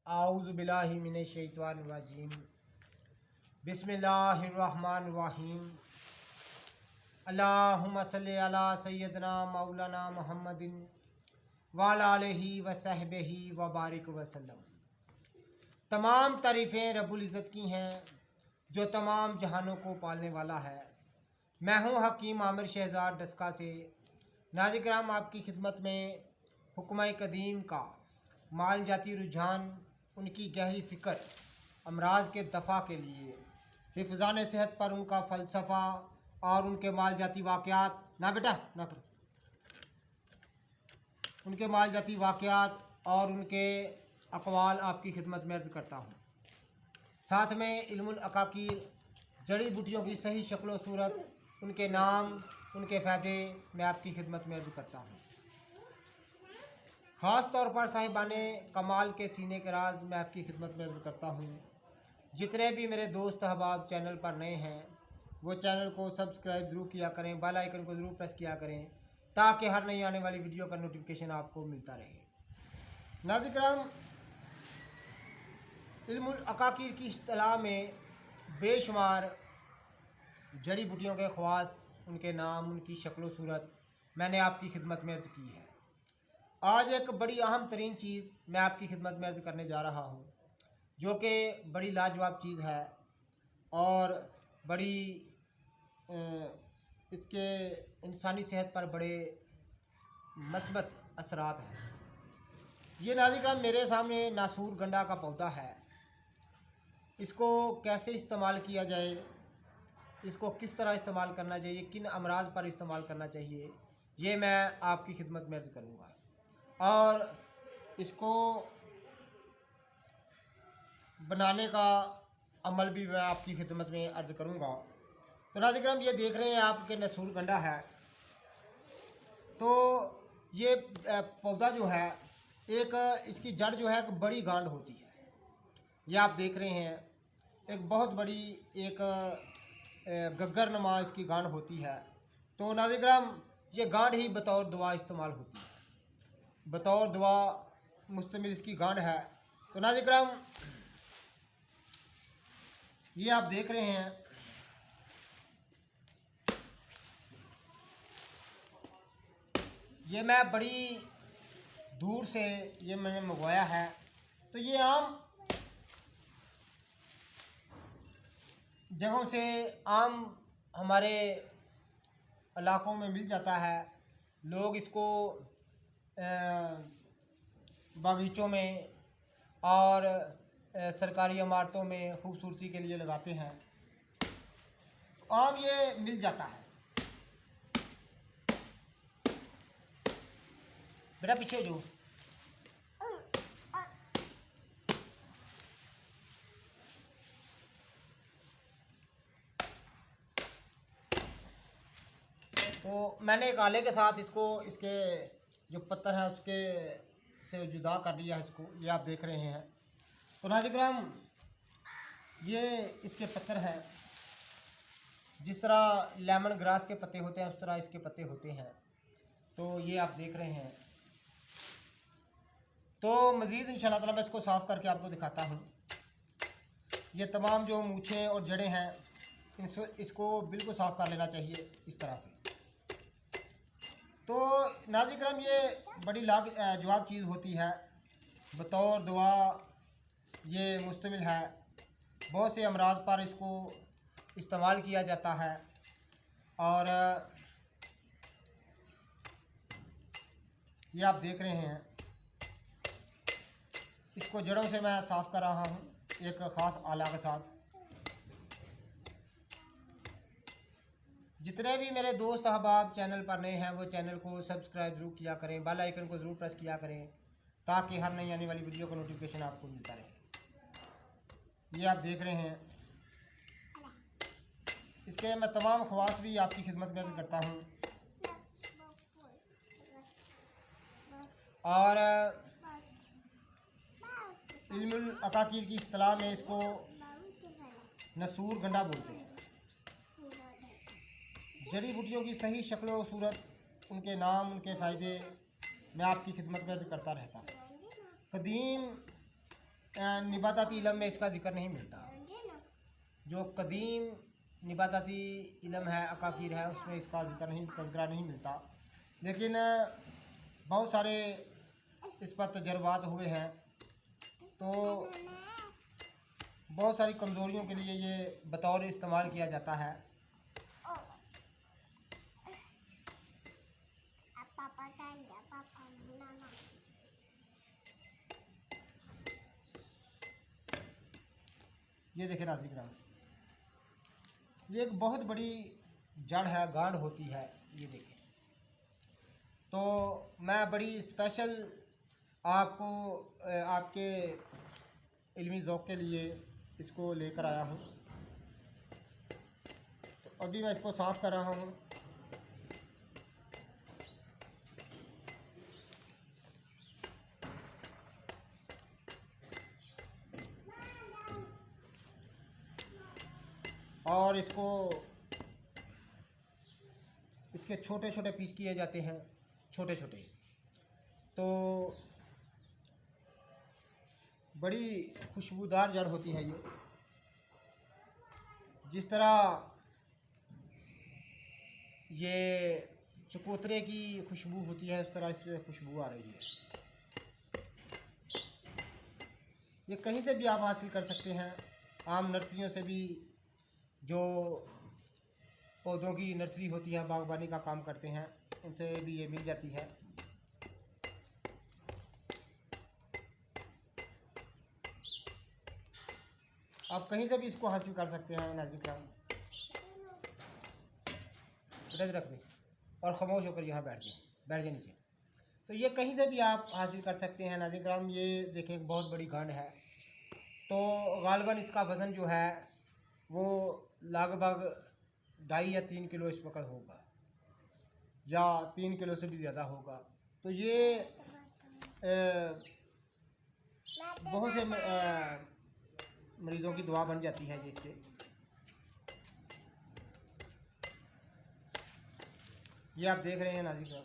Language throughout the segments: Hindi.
आऊज़ु बिल्लाहि मिनश शैतानिर रजीम। बिस्मिल्लाहिर्रहमानिर्रहीम। अल्लाहुम्मा सल्लि अला सय्यदना मौलाना मुहम्मदिन व अला आलिहि व सहबिही व बारिक वसल्लम। तमाम तारीफ़ें रब्बुल इज़्ज़त की हैं जो तमाम जहानों को पालने वाला है। मैं हूँ हकीम आमिर शहज़ाद डस्का से। नाज़िर-ए-किराम, आपकी खिदमत में हुक्म कदीम का माल जाती रुझान, उनकी गहरी फ़िक्र, अमराज के दफ़ा के लिए, हिफ़्ज़ान सेहत पर उनका फ़लसफ़ा और उनके माल जाती वाक़यात ना बेटा ना करो, उनके माल जाती वाक़यात और उनके अक़वाल आपकी खिदमत में अर्ज़ करता हूँ। साथ में इल्मुल अकाकीर, जड़ी बूटियों की सही शक्ल सूरत, उनके नाम, उनके फ़ायदे मैं आपकी खिदमत में अर्ज़ करता हूँ। ख़ास तौर पर साहिबाने कमाल के सीने के राज मैं आपकी खिदमत में अर्ज़ करता हूँ। जितने भी मेरे दोस्त अहबाब चैनल पर नए हैं वो चैनल को सब्सक्राइब ज़रूर किया करें, बेल आइकन को ज़रूर प्रेस किया करें ताकि हर नई आने वाली वीडियो का नोटिफिकेशन आपको मिलता रहे। नाज़िर-ए-किराम, इल्मुल अकाकीर की इस्तिलाह में बेशुमार जड़ी बूटियों के ख़वास, उनके नाम, उनकी शक्ल सूरत मैंने आपकी खिदमत में अर्ज़ की है। आज एक बड़ी अहम तरीन चीज़ मैं आपकी खिदमत में अर्ज़ करने जा रहा हूँ जो कि बड़ी लाजवाब चीज़ है और बड़ी इसके इंसानी सेहत पर बड़े मस्बत असरात हैं। ये नाज़िर-ए-किराम, मेरे सामने नासूर गंडा का पौधा है। इसको कैसे इस्तेमाल किया जाए, इसको किस तरह इस्तेमाल करना चाहिए, किन अमराज पर इस्तेमाल करना चाहिए, ये मैं आपकी खिदमत में अर्ज़ करूँगा और इसको बनाने का अमल भी मैं आपकी खिदमत में अर्ज़ करूँगा। तो नाज़िर-ए-किराम, ये देख रहे हैं आपके नसूर गंडा है। तो ये पौधा जो है, एक इसकी जड़ जो है एक बड़ी गांठ होती है। ये आप देख रहे हैं एक बहुत बड़ी एक गग्गर नुमा इसकी गांठ होती है। तो नाज़िर-ए-किराम, ये गांठ ही बतौर दुआ इस्तेमाल होती है, बतौर दुआ मुस्तमिल इसकी गांठ है। तो नाज़िर-ए-किराम, ये आप देख रहे हैं ये मैं बड़ी दूर से ये मैंने मंगवाया है। तो ये आम जगहों से, आम हमारे इलाकों में मिल जाता है। लोग इसको बागीचों में और सरकारी इमारतों में खूबसूरती के लिए लगाते हैं। आम ये मिल जाता है। बेटा पीछे जो तो मैंने एक आले के साथ इसको, इसके जो पत्थर हैं उसके से जुदा कर दिया है इसको। ये आप देख रहे हैं। तो नाज़िर-ए-किराम, ये इसके पत्थर हैं। जिस तरह लेमन ग्रास के पत्ते होते हैं उस तरह इसके पत्ते होते हैं। तो ये आप देख रहे हैं। तो मज़ीद इंशाअल्लाह ताला मैं इसको साफ़ करके आपको दिखाता हूँ। ये तमाम जो मूँछें और जड़ें हैं इसको बिल्कुल साफ़ कर लेना चाहिए इस तरह से। तो नाज़िर-ए-किराम, ये बड़ी लाजवाब चीज़ होती है, बतौर दुआ ये मुश्तमिल है। बहुत से अमराज पर इसको इस्तेमाल किया जाता है और ये आप देख रहे हैं। इसको जड़ों से मैं साफ़ कर रहा हूँ एक ख़ास आला के साथ। जितने भी मेरे दोस्त अहबाब चैनल पर नए हैं वो चैनल को सब्सक्राइब ज़रूर किया करें, बेल आइकन को ज़रूर प्रेस किया करें ताकि हर नई आने वाली वीडियो का नोटिफिकेशन आपको मिलता रहे। ये आप देख रहे हैं। इसके मैं तमाम ख़वास भी आपकी खिदमत में अर्ज़ करता हूँ और इल्मुल अकाकीर की इस्तिलाह में इसको नसूर गंडा बोलते हैं। जड़ी बूटियों की सही शक्ल और सूरत, उनके नाम, उनके फ़ायदे मैं आपकी खिदमत में अर्ज़ करता रहता हूँ। कदीम निबाताती इल्म में इसका जिक्र नहीं मिलता। जो कदीम निबाताती इल्म है, अकाकीर है, उसमें इसका जिक्र नहीं, तज़किरा नहीं मिलता। लेकिन बहुत सारे इस पर तजर्बात हुए हैं, तो बहुत सारी कमज़ोरियों के लिए ये बतौर इस्तेमाल किया जाता है। ये देखें नाज़रीन, ये एक बहुत बड़ी जड़ है, गांड होती है, ये देखें। तो मैं बड़ी स्पेशल आपको आपके इल्मी ज़ौक़ के लिए इसको लेकर आया हूँ। तो अभी मैं इसको साफ़ कर रहा हूँ। और इसको इसके छोटे छोटे पीस किए जाते हैं, छोटे छोटे। तो बड़ी खुशबूदार जड़ होती है ये। जिस तरह ये चकोतरे की खुशबू होती है, उस तरह इसमें खुशबू आ रही है। ये कहीं से भी आप हासिल कर सकते हैं, आम नर्सरियों से भी, जो पौधों की नर्सरी होती है, बागबानी का काम करते हैं, उनसे भी ये मिल जाती है। आप कहीं से भी इसको हासिल कर सकते हैं नाज़रीन। रख दें और ख़ामोश होकर यहाँ बैठ जाए नीचे। तो ये कहीं से भी आप हासिल कर सकते हैं नाज़रीन। ये देखें, बहुत बड़ी गांड है। तो गालिबन इसका वज़न जो है वो लगभग 2.5 या 3 किलो इस वक्त होगा, या 3 किलो से भी ज़्यादा होगा। तो ये बहुत से मरीज़ों की दुआ बन जाती है जिससे। ये आप देख रहे हैं नाज़रीन साहब।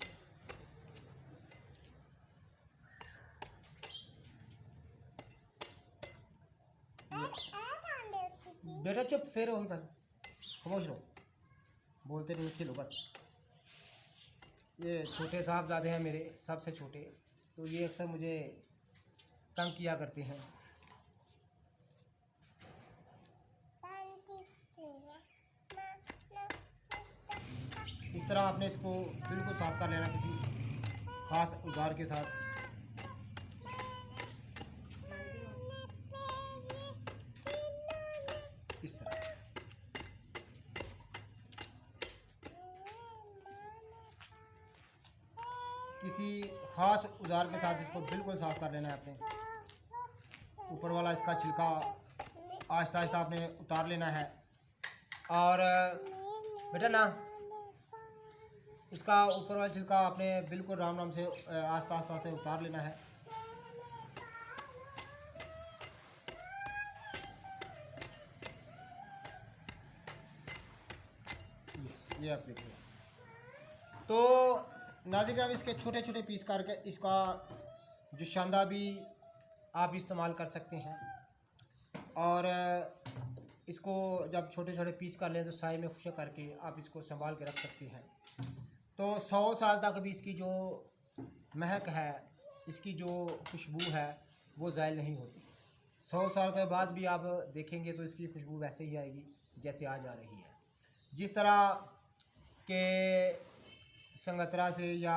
बेटा चुप, फेर हो कर, खामोश रहो, बोलते नहीं, खेलो बस। ये छोटे साहबजादे हैं मेरे, सबसे छोटे, तो ये अक्सर मुझे तंग किया करते हैं। इस तरह आपने इसको बिल्कुल साफ कर लेना किसी ख़ास औजार के साथ। इस तरह किसी ख़ास औजार के साथ इसको बिल्कुल साफ कर लेना है आपने। ऊपर वाला इसका छिलका आहिस्ता आहिस्ता आपने उतार लेना है। और बेटा ना, इसका ऊपर वाला छिलका आपने बिल्कुल राम राम से आस्ता आस्ता से उतार लेना है। ये आप देखिए। तो नाज़रीन, इसके छोटे छोटे पीस करके इसका जुशांदा भी आप इस्तेमाल कर सकते हैं। और इसको जब छोटे छोटे पीस कर लें तो साए में खुशक करके आप इसको संभाल के रख सकते हैं। तो 100 साल तक भी इसकी जो महक है, इसकी जो खुशबू है, वो ज़ायल नहीं होती। 100 साल के बाद भी आप देखेंगे तो इसकी खुशबू वैसे ही आएगी जैसे आज आ रही है। जिस तरह के संगतरा से या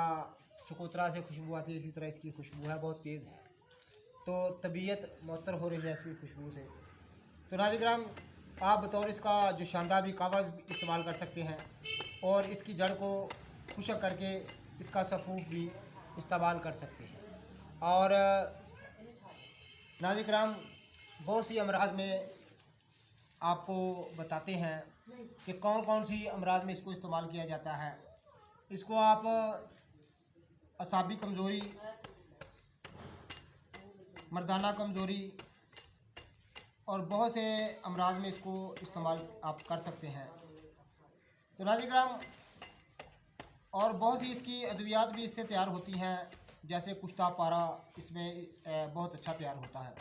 चकोतरा से खुशबू आती है, इसी तरह इसकी खुशबू है, बहुत तेज़ है। तो तबीयत मुअत्तर हो रही है इसकी खुशबू से। तो नाज़रीन, आप बतौर इसका जो शानदार भी कावा इस्तेमाल कर सकते हैं, और इसकी जड़ को खुशक करके इसका सफ़ूफ भी इस्तेमाल कर सकते हैं। और नाज़रीन, बहुत सी अमराज में आपको बताते हैं कि कौन कौन सी अमराज में इसको इस्तेमाल किया जाता है। इसको आप असाबी कमज़ोरी, मर्दाना कमज़ोरी और बहुत से अमराज में इसको इस्तेमाल आप कर सकते हैं। तो नाज़रीन, और बहुत सी इसकी अद्वियात भी इससे तैयार होती हैं, जैसे कुश्ता पारा इसमें बहुत अच्छा तैयार होता है।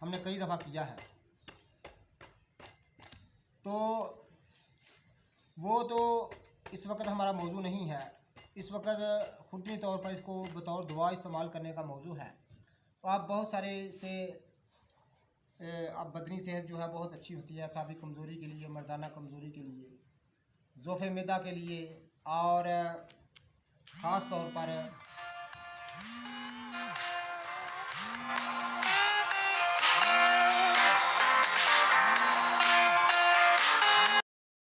हमने कई दफ़ा किया है। तो वो तो इस वक्त हमारा मौजू नहीं है। इस वक्त खुदनी तौर पर इसको बतौर दुआ इस्तेमाल करने का मौजू है। तो आप बहुत सारे से अब बदनी सेहत जो है बहुत अच्छी होती है, साबिक कमज़ोरी के लिए, मर्दाना कमज़ोरी के लिए, ज़ोफ़े मैदा के लिए, और ख़ास तौर पर